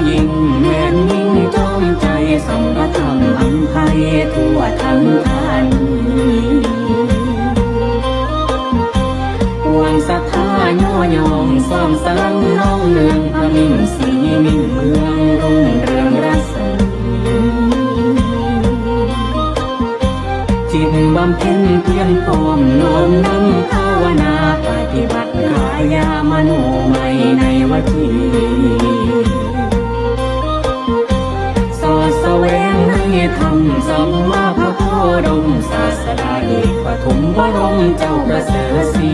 ยิ่งแม่นยิ่งจอมใจสมพระธรรมอำไพทั่วทั้งธานีปวงศรัทธาย่อยองส่องสังน้องเนืองพระมิ่งสีมิ่งเมืองรุ่งเรืองรัศมีจิตบำเพ็ญเพียรพร้อมน้อมนำภาวนาปฏิบัติกายามโนไมในวัฏีสอดแสวงให้ธรรมสัมมาพระโพดมศาสดาเอกปฐมบรมเจ้าประเสริฐศรี